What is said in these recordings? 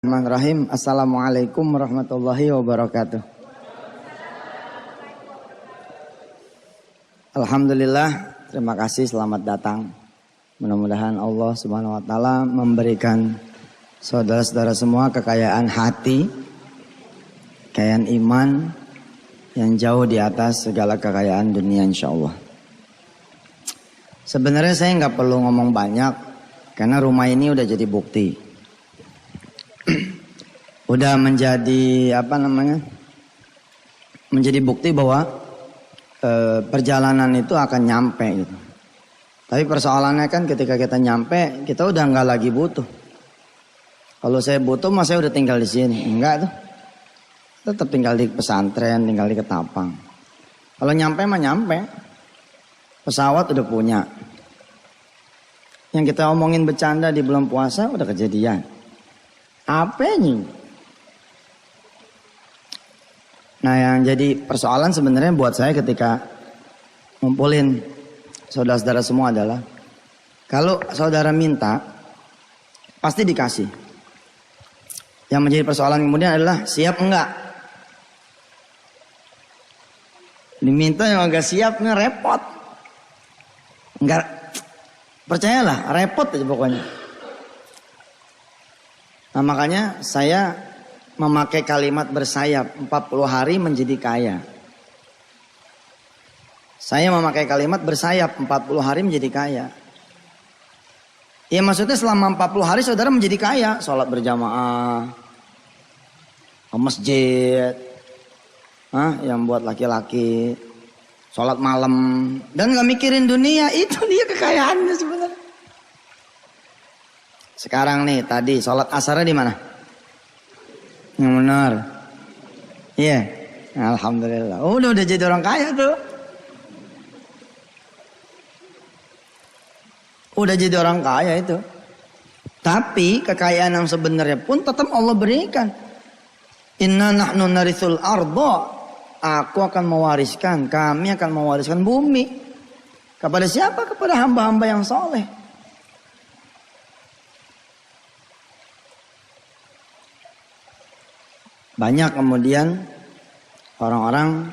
Bismillahirrahmanirrahim. Assalamualaikum warahmatullahi wabarakatuh. Alhamdulillah, terima kasih, selamat datang. Mudah-mudahan Allah Subhanahu wa taala memberikan saudara-saudara semua kekayaan hati, kekayaan iman yang jauh di atas segala kekayaan dunia insyaallah. Sebenarnya saya nggak perlu ngomong banyak karena rumah ini udah jadi bukti. Udah menjadi menjadi bukti bahwa perjalanan itu akan nyampe gitu. Tapi persoalannya kan ketika kita nyampe, kita udah nggak lagi butuh. Kalau saya butuh, mas saya udah tinggal di sini. Enggak tuh, tetap tinggal di pesantren, tinggal di Ketapang. Kalau nyampe mah nyampe, pesawat udah punya. Yang kita omongin bercanda di bulan puasa udah kejadian. Apanya? Nah, yang jadi persoalan sebenarnya buat saya ketika ngumpulin saudara-saudara semua adalah kalau saudara minta pasti dikasih. Yang menjadi persoalan kemudian adalah siap enggak? Diminta yang agak siapnya repot. Enggak, percayalah repot aja pokoknya. Nah, makanya saya memakai kalimat bersayap 40 hari menjadi kaya. Saya memakai kalimat bersayap 40 hari menjadi kaya. Ya maksudnya selama 40 hari saudara menjadi kaya. Sholat berjamaah, ke masjid, yang buat laki-laki, sholat malam, dan gak mikirin dunia. Itu dia kekayaannya sebenarnya. Sekarang nih tadi sholat asarnya di mana? Yang benar. Iya. Alhamdulillah. Udah jadi orang kaya tuh. Udah jadi orang kaya itu. Tapi kekayaan yang sebenarnya pun tetap Allah berikan. Inna nahnu narithul arda. Aku akan mewariskan, kami akan mewariskan bumi. Kepada siapa? Kepada hamba-hamba yang soleh. Banyak kemudian orang-orang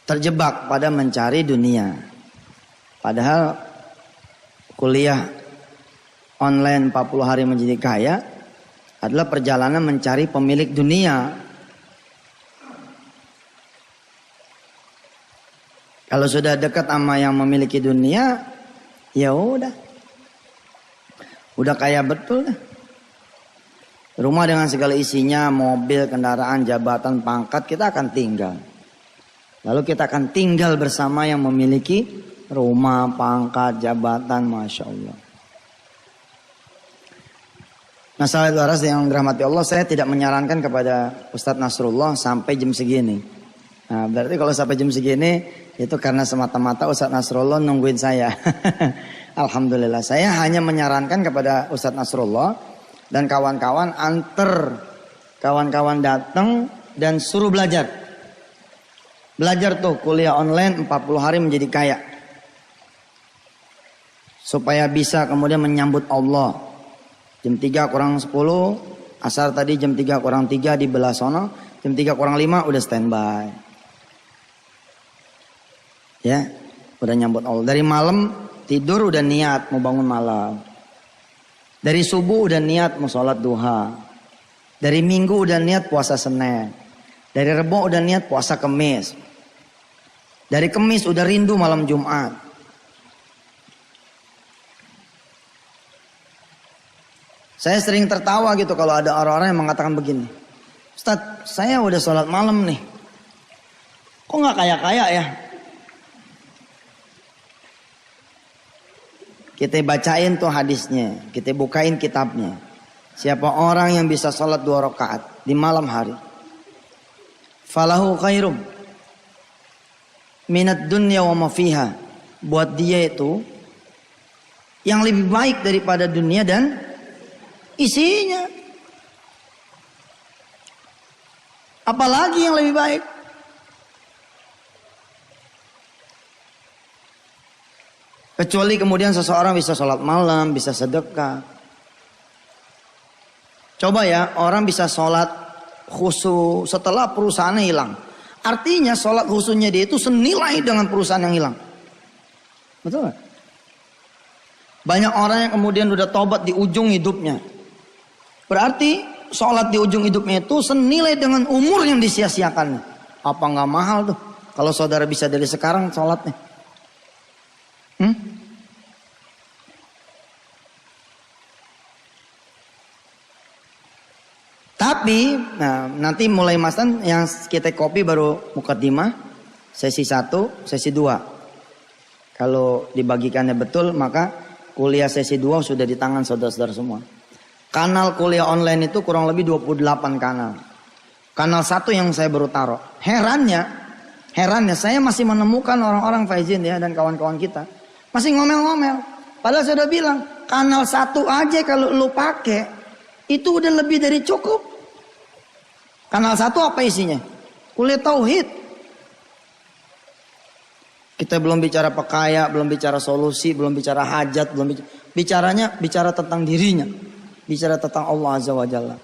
terjebak pada mencari dunia. Padahal kuliah online 40 hari menjadi kaya adalah perjalanan mencari pemilik dunia. Kalau sudah dekat sama yang memiliki dunia, ya udah kaya betul dah. Rumah dengan segala isinya, mobil, kendaraan, jabatan, pangkat, kita akan tinggal. Lalu kita akan tinggal bersama yang memiliki rumah, pangkat, jabatan, Masya Allah. Nah, sahabat waras yang dirahmati Allah, saya tidak menyarankan kepada Ustadz Nasrullah sampai jam segini. Nah, berarti kalau sampai jam segini, itu karena semata-mata Ustadz Nasrullah nungguin saya. Alhamdulillah, saya hanya menyarankan kepada Ustadz Nasrullah dan kawan-kawan, antar kawan-kawan datang dan suruh belajar. Belajar tuh kuliah online 40 hari menjadi kaya. Supaya bisa kemudian menyambut Allah. Jam 3 kurang 10, asar tadi jam 3 kurang 3 di belah sono, jam 3 kurang 5 udah standby. Ya, udah nyambut Allah. Dari malam tidur udah niat mau bangun malam. Dari subuh udah niat mau sholat duha. Dari minggu udah niat puasa Senin. Dari Rebo udah niat puasa Kemis. Dari Kemis udah rindu malam Jumat. Saya sering tertawa gitu kalau ada orang-orang yang mengatakan begini. Ustadz, saya udah sholat malam nih. Kok gak kaya-kaya ya? Kita bacain tuh hadisnya, kita bukain kitabnya. Siapa orang yang bisa sholat 2 rakaat di malam hari, falahu khairum minad dunya wa ma fiha. Buat dia itu yang lebih baik daripada dunia dan isinya. Apalagi yang lebih baik? Kecuali kemudian seseorang bisa sholat malam, bisa sedekah. Coba ya, orang bisa sholat khusyuk setelah perusahaannya hilang. Artinya sholat khusyuknya dia itu senilai dengan perusahaan yang hilang. Betul gak? Banyak orang yang kemudian udah tobat di ujung hidupnya. Berarti sholat di ujung hidupnya itu senilai dengan umur yang disia-siakannya. Apa nggak mahal tuh? Kalau saudara bisa dari sekarang sholatnya. Tapi, nah, nanti mulai masan yang kita kopi baru mukaddimah, sesi 1, sesi 2. Kalau dibagikannya betul, maka kuliah sesi 2 sudah di tangan saudara-saudara semua. Kanal kuliah online itu kurang lebih 28 kanal. Kanal 1 yang saya baru taruh. Herannya saya masih menemukan orang-orang Faizin ya dan kawan-kawan kita masih ngomel-ngomel. Padahal saya udah bilang, kanal 1 aja kalau lu pakai itu udah lebih dari cukup. Kanal 1 apa isinya? Kuliah tauhid. Kita belum bicara pekaya, belum bicara solusi, belum bicara hajat, belum bicara tentang dirinya. Bicara tentang Allah Azza wa Jalla.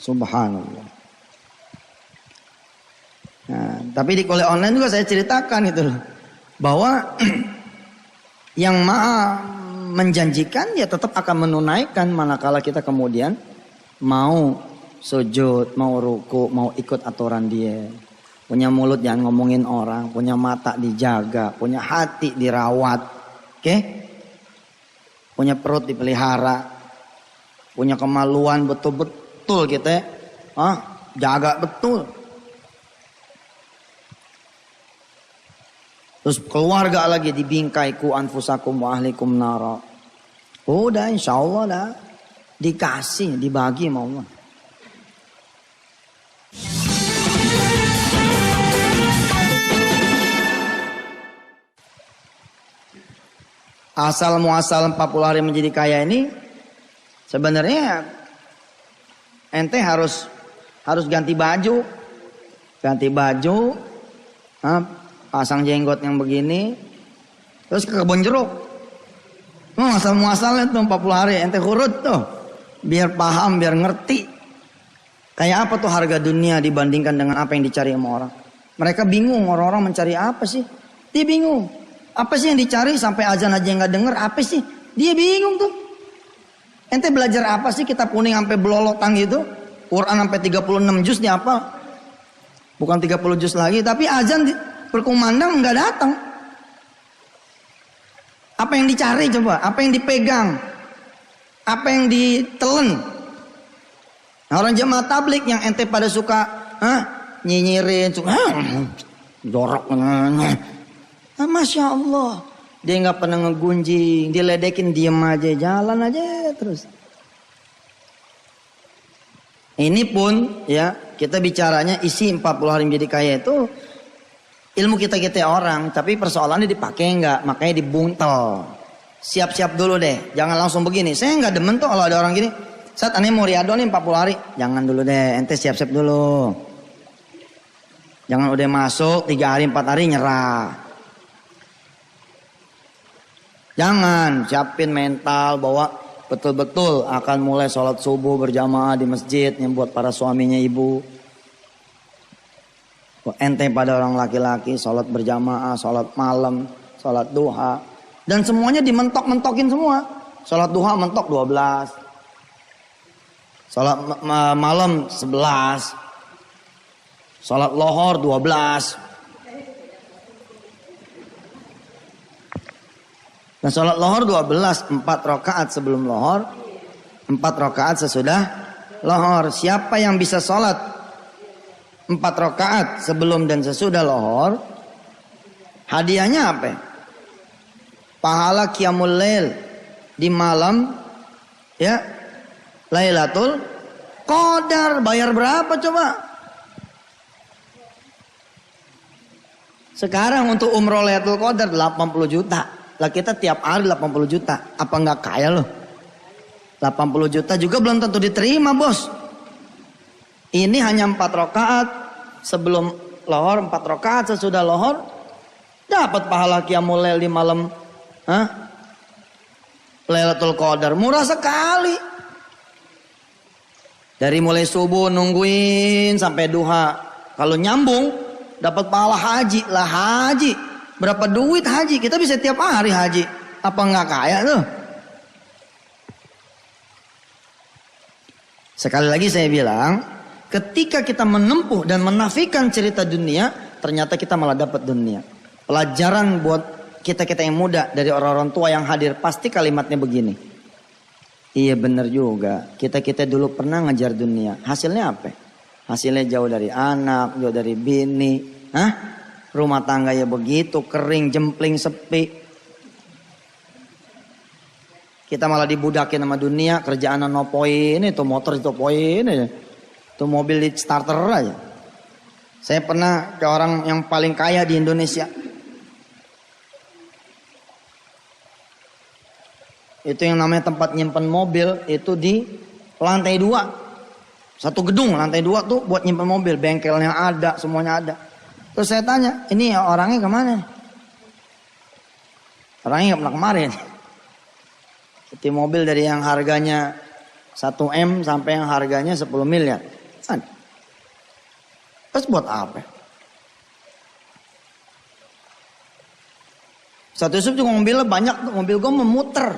Subhanallah. Nah, tapi di kuliah online juga saya ceritakan itu loh. Bahwa yang maha menjanjikan ya tetap akan menunaikan manakala kita kemudian mau sujud, mau ruku, mau ikut aturan dia. Punya mulut jangan ngomongin orang, punya mata dijaga, punya hati dirawat. Oke? Punya perut dipelihara. Punya kemaluan betul-betul kita jaga betul. Terus keluarga lagi dibingkai ku anfusakum wa ahlikum nara. Udah insyaallah dah. Dikasih, dibagi sama Allah. Asal muasal 40 hari menjadi kaya ini sebenarnya ente harus ganti baju. Ganti baju, pasang jenggot yang begini, terus ke kebun jeruk. Asal muasalnya tuh 40 hari ente urut tuh. Biar paham, biar ngerti. Kayak apa tuh harga dunia dibandingkan dengan apa yang dicari sama orang. Mereka bingung, orang-orang mencari apa sih? Dia bingung. Apa sih yang dicari sampai azan aja nggak denger? Apa sih? Dia bingung tuh. Ente belajar apa sih kitab kuning sampai belolotan gitu? Quran sampai 36 juz di apa? Bukan 30 juz lagi, tapi azan berkumandang nggak datang. Apa yang dicari coba? Apa yang dipegang? Apa yang ditelen? Nah, orang jemaah tablik yang ente pada suka nyinyirin, suka jorok. Masya Allah, dia nggak pernah ngegunjing, diledekin diem aja, jalan aja terus. Ini pun ya kita bicaranya isi 40 hari menjadi kaya itu ilmu kita orang, tapi persoalannya dipakai nggak, makanya dibuntel. Siap-siap dulu deh, jangan langsung begini. Saya nggak demen tuh kalau ada orang gini. Saat aneh mau riado nih 40 hari, jangan dulu deh, ente siap-siap dulu. Jangan udah masuk 3 hari 4 hari nyerah. Jangan, siapin mental bahwa betul-betul akan mulai sholat subuh berjamaah di masjid yang buat para suaminya ibu. Ente pada orang laki-laki sholat berjamaah, sholat malam, sholat duha. Dan semuanya dimentok-mentokin semua. Sholat duha mentok 12. Sholat malam 11. Sholat lohor 12. Nah sholat lohor 12. 4 rakaat sebelum lohor. 4 rakaat sesudah lohor. Siapa yang bisa sholat 4 rakaat sebelum dan sesudah lohor, hadiahnya apa? Pahala qiyamul lail di malam ya Lailatul Qadar. Bayar berapa coba? Sekarang untuk umroh Lailatul Qadar 80 juta. Lah kita tiap hari 80 juta. Apa nggak kaya loh? 80 juta juga belum tentu diterima bos. Ini hanya 4 rakaat sebelum lohor, 4 rakaat sesudah lohor. Dapat pahala qiyamul lail di malam Lailatul Qadar murah sekali. Dari mulai subuh nungguin sampai duha. Kalau nyambung dapat pahala haji lah haji. Berapa duit haji? Kita bisa tiap hari haji. Apa nggak kaya tuh? Sekali lagi saya bilang, ketika kita menempuh dan menafikan cerita dunia, ternyata kita malah dapat dunia. Pelajaran buat kita-kita yang muda dari orang-orang tua yang hadir, pasti kalimatnya begini. Iya benar juga, kita-kita dulu pernah ngejar dunia. Hasilnya apa? Hasilnya jauh dari anak, jauh dari bini. Hah? Rumah tangga ya begitu, kering, jempling, sepi. Kita malah dibudakin sama dunia, kerjaan no poin, itu motor itu poin aja. Itu mobil di starter aja. Saya pernah ke orang yang paling kaya di Indonesia. Itu yang namanya tempat nyimpen mobil itu di lantai 2. Satu gedung lantai 2 tuh buat nyimpen mobil, bengkelnya ada, semuanya ada. Terus saya tanya, ini orangnya kemana? Orangnya nggak pernah kemarin. Itu mobil dari yang harganya 1 M sampai yang harganya 10 miliar. Kan? Terus buat apa? Satu Yusuf juga mobilnya banyak, mobil gue memuter.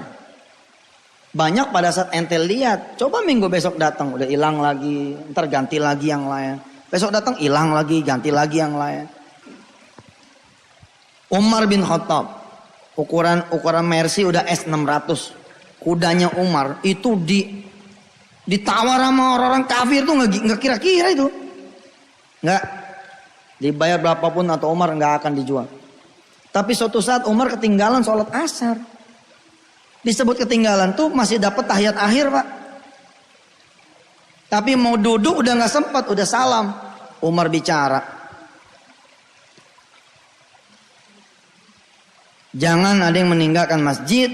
Banyak pada saat ente lihat. Coba minggu besok datang udah hilang lagi, ntar ganti lagi yang lain. Besok datang hilang lagi, ganti lagi yang lain. Umar bin Khattab, ukuran Mercy udah S600. Kudanya Umar itu ditawar sama orang-orang kafir tuh nggak kira-kira itu. Nggak dibayar berapapun atau Umar nggak akan dijual. Tapi suatu saat Umar ketinggalan sholat asar. Disebut ketinggalan tuh masih dapat tahiyat akhir pak. Tapi mau duduk udah nggak sempat, udah salam. Umar bicara. Jangan ada yang meninggalkan masjid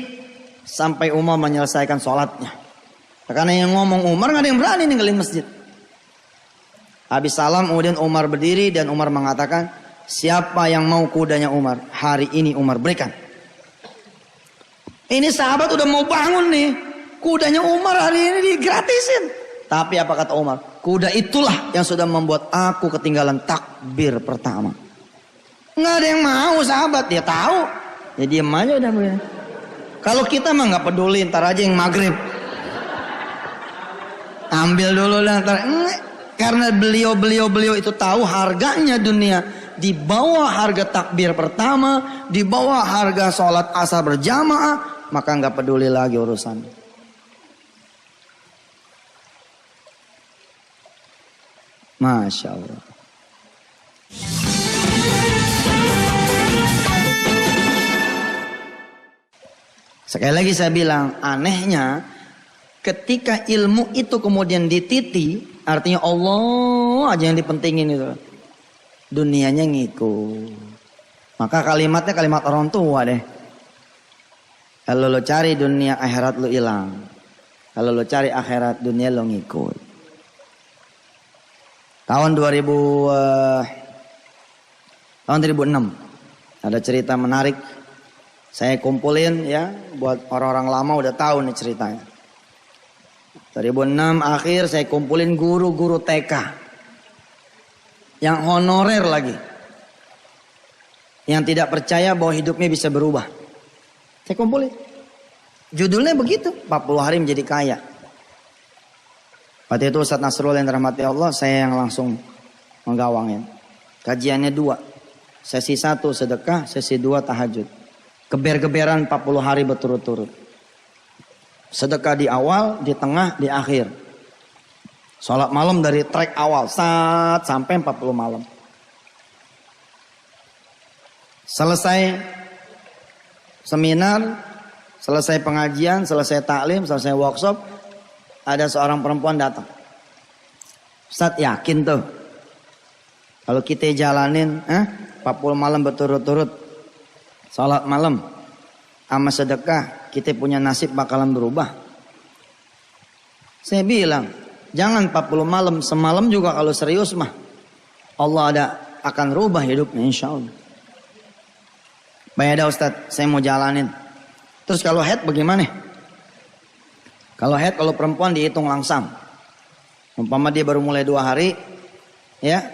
sampai Umar menyelesaikan sholatnya. Karena yang ngomong Umar nggak ada yang berani ninggalin masjid. Habis salam kemudian Umar berdiri dan Umar mengatakan, siapa yang mau kudanya Umar? Hari ini Umar berikan. Ini sahabat udah mau bangun nih. Kudanya Umar hari ini digratisin. Tapi apa kata Umar? Kuda itulah yang sudah membuat aku ketinggalan takbir pertama. Nggak ada yang mau sahabat. Dia tahu. Ya diem aja udah begini. Kalau kita mah nggak peduli, ntar aja yang maghrib. Ambil dulu lah ntar. Karena beliau itu tahu harganya dunia. Di bawah harga takbir pertama, di bawah harga sholat asar berjamaah, maka nggak peduli lagi urusan. Masya Allah. Sekali lagi saya bilang, anehnya ketika ilmu itu kemudian dititi, artinya Allah aja yang dipentingin itu. Dunianya ngikut. Maka kalimatnya kalimat orang tua deh. Kalau lo cari dunia, akhirat lo hilang. Kalau lo cari akhirat, dunia lo ngikut. Tahun 2006 ada cerita menarik. Saya kumpulin ya, buat orang-orang lama udah tahu nih ceritanya. 2006 akhir saya kumpulin guru-guru TK. Yang honorer lagi. Yang tidak percaya bahwa hidupnya bisa berubah. Saya kumpulin. Judulnya begitu, 40 hari menjadi kaya. Waktu itu Ustaz Nasrul yang dirahmati Allah, saya yang langsung menggawangin. Kajiannya 2. Sesi 1 sedekah, sesi 2 tahajud. Geber-geberan 40 hari berturut-turut. Sedekah di awal, di tengah, di akhir. Sholat malam dari track awal sampai 40 malam. Selesai seminar, selesai pengajian, selesai taklim, selesai workshop, ada seorang perempuan datang. Ustaz yakin tuh kalau kita jalanin 40 malam berturut-turut, sholat malam sama sedekah, kita punya nasib bakalan berubah. Saya bilang, jangan 40 malam, semalam juga kalau serius mah Allah akan rubah hidupnya insya Allah. Baik ada Ustaz, saya mau jalanin. Terus kalau head bagaimana? Kalau haid, kalau perempuan dihitung langsam. Umpama dia baru mulai 2 hari, ya.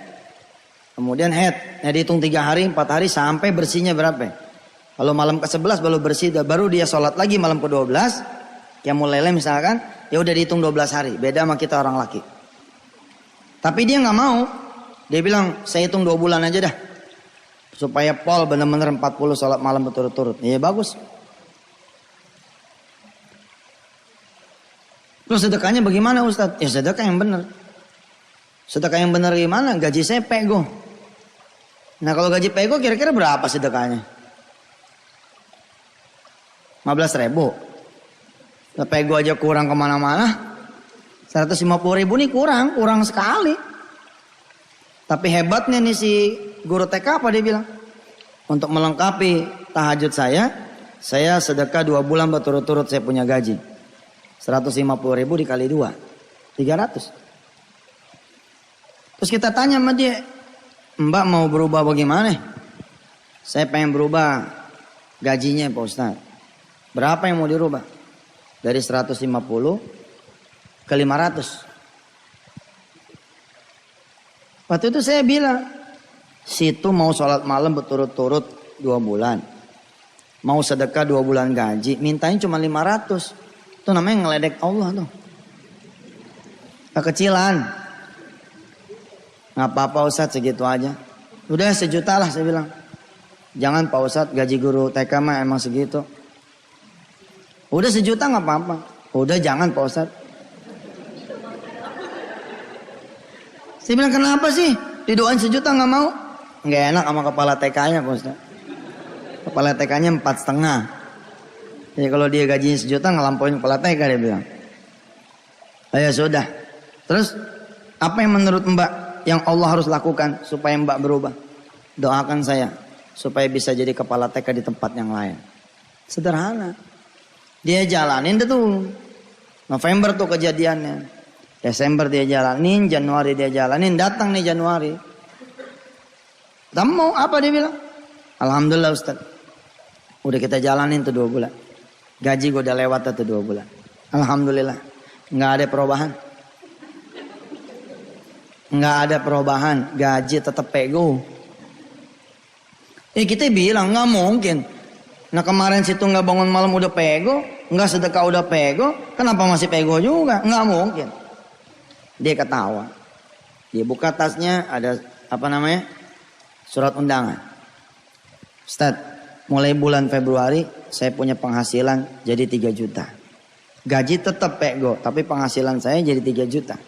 Kemudian haid, ya dihitung 3 hari, 4 hari sampai bersihnya berapa? Kalau malam ke-11 baru bersih, baru dia sholat lagi malam ke-12, yang mulai misalkan, ya udah dihitung 12 hari. Beda sama kita orang laki. Tapi dia nggak mau. Dia bilang, saya hitung 2 bulan aja dah. Supaya pol benar-benar 40 sholat malam berturut-turut. Ya bagus. Terus sedekahnya bagaimana Ustadz? Ya sedekah yang benar. Sedekah yang benar gimana? Gaji saya pego. Nah kalau gaji pego kira-kira berapa sedekahnya? 15.000. Nah, pego aja kurang kemana-mana. 150.000 nih kurang sekali. Tapi hebatnya nih si guru TK apa dia bilang? Untuk melengkapi tahajud saya sedekah 2 bulan berturut-turut saya punya gaji. 150.000 dikali 2, 300. Terus kita tanya sama dia, Mbak mau berubah bagaimana? Saya pengen berubah gajinya Pak Ustaz. Berapa yang mau dirubah? Dari 150 ke 500. Waktu itu saya bilang, situ mau sholat malam berturut-turut 2 bulan. Mau sedekah 2 bulan gaji, mintanya cuma 500. Itu namanya ngeledek Allah tuh. Kekecilan. Nggak apa-apa Ustadz segitu aja. Udah 1 juta lah saya bilang. Jangan Pak Ustadz gaji guru TK mah emang segitu. Udah 1 juta nggak apa-apa. Udah jangan Pak Ustadz. Saya bilang kenapa sih? Didoain 1 juta nggak mau? Nggak enak sama kepala TK-nya Pak Ustadz. Kepala TK-nya 4,5. Jadi kalau dia gajinya 1 juta ngelampauin kepala TK dia bilang. Ya sudah. Terus apa yang menurut Mbak yang Allah harus lakukan supaya Mbak berubah? Doakan saya supaya bisa jadi kepala TK di tempat yang lain. Sederhana. Dia jalanin tuh. November tuh kejadiannya. Desember dia jalanin, Januari dia jalanin, datang nih Januari. Kamu mau apa dia bilang? Alhamdulillah Ustaz. Udah kita jalanin tuh 2 bulan. Gaji gue udah lewat tuh 2 bulan. Alhamdulillah. Nggak ada perubahan. Nggak ada perubahan. Gaji tetap pego. Kita bilang nggak mungkin. Nah kemarin situ nggak bangun malam udah pego. Nggak sedekah udah pego. Kenapa masih pego juga? Nggak mungkin. Dia ketawa. Dia buka tasnya ada apa namanya? Surat undangan. Ustaz, mulai bulan Februari saya punya penghasilan jadi 3 juta. Gaji tetap pego, tapi penghasilan saya jadi 3 juta.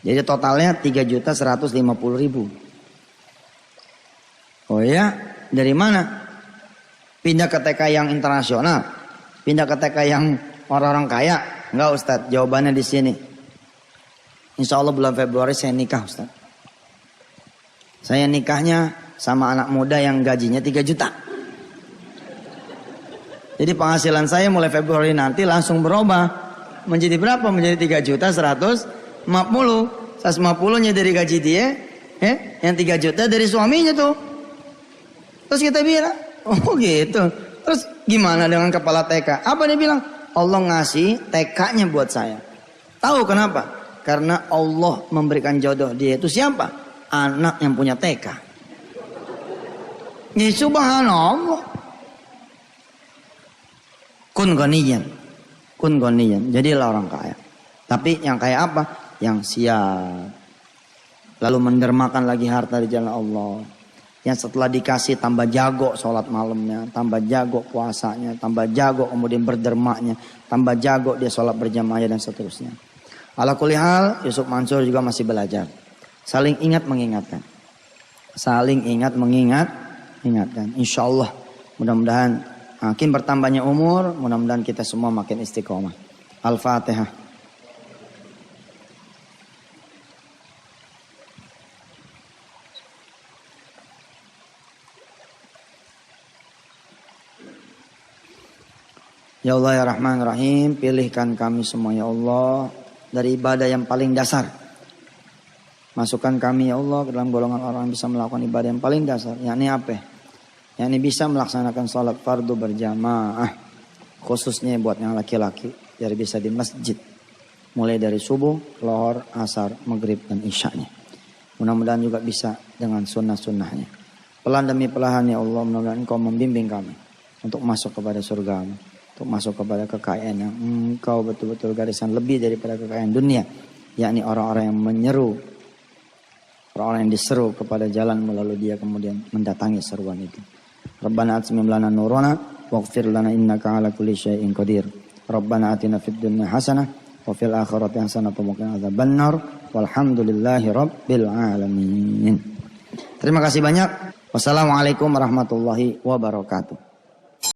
Jadi totalnya 3.150.000. Oh ya, dari mana? Pindah ke TK yang internasional, pindah ke TK yang orang-orang kaya? Enggak Ustaz, jawabannya di sini. Insya Allah bulan Februari saya nikah Ustaz. Saya nikahnya sama anak muda yang gajinya 3 juta. Jadi penghasilan saya mulai Februari nanti langsung berubah. Menjadi berapa? Menjadi 3.150.000. 150-nya dari gaji dia. Yang 3 juta dari suaminya tuh. Terus kita bilang, oh gitu. Terus gimana dengan kepala TK? Apa dia bilang? Allah ngasih TK-nya buat saya. Tahu kenapa? Karena Allah memberikan jodoh dia itu siapa? Anak yang punya TK. Ya subhanallah. Kun goniyan. Jadilah orang kaya. Tapi yang kaya apa? Yang siap. Lalu mendermakan lagi harta di jalan Allah. Yang setelah dikasih tambah jago sholat malamnya. Tambah jago puasanya. Tambah jago kemudian berdermaknya. Tambah jago dia sholat berjamaah dan seterusnya. Ala kulli hal, Yusuf Mansur juga masih belajar. Saling ingat mengingatkan. Saling ingat mengingatkan. Insya Allah mudah-mudahan makin bertambahnya umur, mudah-mudahan kita semua makin istiqomah. Al-Fatihah. Ya Allah ya Rahman Rahim, pilihkan kami semua ya Allah dari ibadah yang paling dasar. Masukkan kami ya Allah ke dalam golongan orang yang bisa melakukan ibadah yang paling dasar. Yakni apa? Yang ini bisa melaksanakan sholat fardu berjamaah. Khususnya buat yang laki-laki. biar bisa di masjid. Mulai dari subuh, lohor, asar, maghrib, dan isya'nya. Mudah-mudahan juga bisa dengan sunnah-sunnahnya. Pelan demi pelan ya Allah, mudah-mudahan Engkau membimbing kami untuk masuk kepada surga-Mu, untuk masuk kepada kekayaan yang Engkau betul-betul garisan lebih daripada kekayaan dunia, yakni orang-orang yang menyeru, orang-orang yang diseru kepada jalan melalui dia kemudian mendatangi seruan itu. Rabbana atmim lana nurana waghfir lana innaka ala kulli syai'in qadir. Rabbana atina fid dunya hasanah wa fil akhirati hasanah wa qina adzabannar. Walhamdulillahi rabbil alamin. Terima kasih banyak. Wassalamualaikum warahmatullahi wabarakatuh.